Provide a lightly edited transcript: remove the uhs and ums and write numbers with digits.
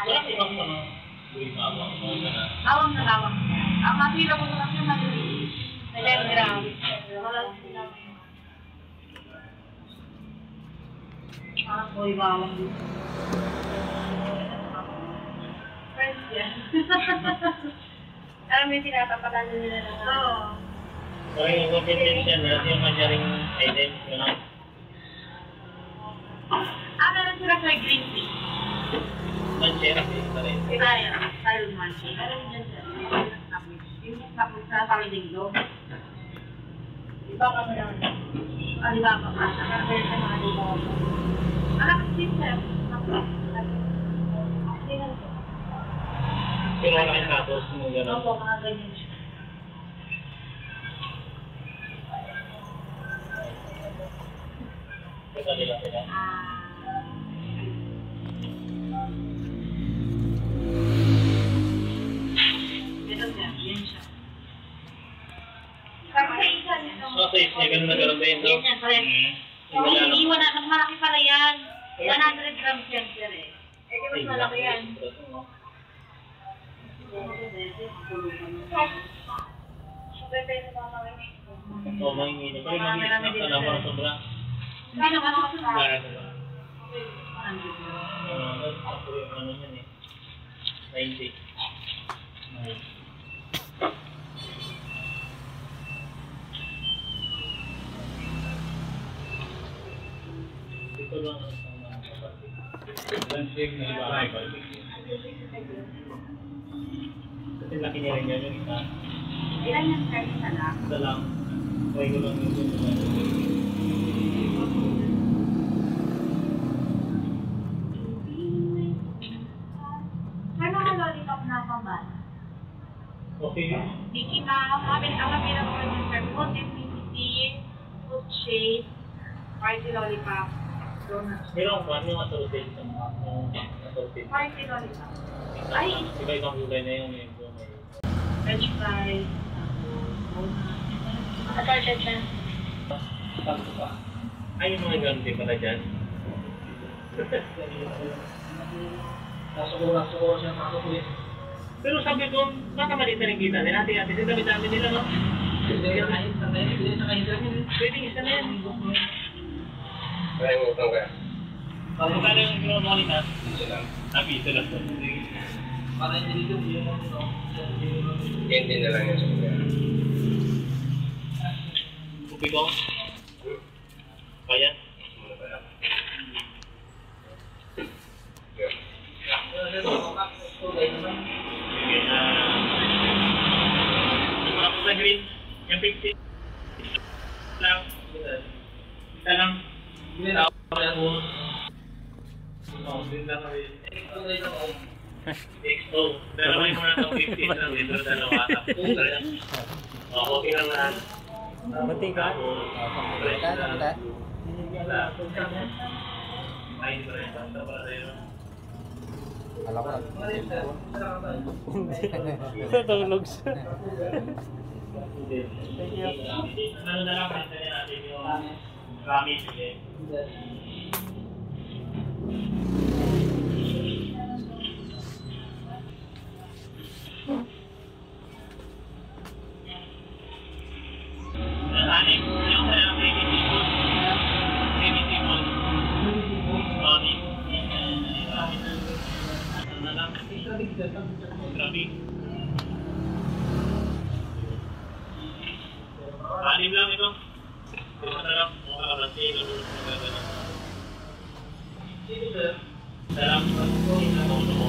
Wala ibang mga buwimawang mo na. Awang na lawang. Ang makita ko sa kanya maliit. Telegram. Parang buwimawang dito. Friends yan. Alam mo yung tinatapatan nila na. Oo. Parang yung competition na yung kanyaring item, gano'n. Meron sila sa green tea. Manchera, pa rin. Tayo manchera. Meron dyan sila. Yung tapos sa Pangilinggo. Iba ka mo lang. Alibaba ka. Nakakaya sa mga alibaba. Anak ka sister. Pero wala kang tapos mo gano'n. Opo, mga ganyan siya. Ito nila sila. Yan siya. Kasi isa nito. So, sa isya, ganun na ganun ba yun? Yan yan, correct. Hindi, mas malaki pala yan. 100 grams yan, sir eh. Eh, mas malaki yan. Oo, manginginig. Pero manginginig na lang para sobra. Hindi naman ako sa Kaya ko ba? Ako yung ano yan eh. 90. Ito lang ang mga kapatid. Landscape na iba ay barbecue. Kasi laki niya rin yan yung isa. ilan yung sir isa lang? Isa lang. Try ko lang yung mga Sir, mga lollipop na pambal. okay. Diki na, ang pinag ko yung sir, food infinity, food shape, party lollipop, donuts. Meron pa, yung assorted sa mga assorted. Party lollipop. Ay, Iba-ibang kulay na yung French fries, assorted siya. Tapos pa. Ay, yung mga ganti pala dyan. Nasuko siya mga kuya. Pero sabi ko, baka maliit na rin kita nila. Ate-ate, sa dami-dami nila, no? Pwede isa na yan. Kaya mo utang ka? Magkano yung ginawa mo kanina? Isa lang. Piso lang. Para hindi dito yung ano. Hindi na lang yan sa kuya. Kupi ko? Kaya? Muna pa lang. Yung mga pusa green, yung 50 lang. Isa lang. Tapos, din lang kami. XO. Dalawa yung mga 50 lang dito sa dalawa. Okay lang lahat. Buti ka? Ay, di ba rin? Basta para sa'yo. Alam ko. Natulog siya. Thank you. Ano na lang, pwede natin yung promise ulit. Anim, yung baby table. Baby table. Anim. Ano na lang? Grabe. Anim lang ito. Masarap. Mukha ka lang. Lululot mo gagawin. Salamat po.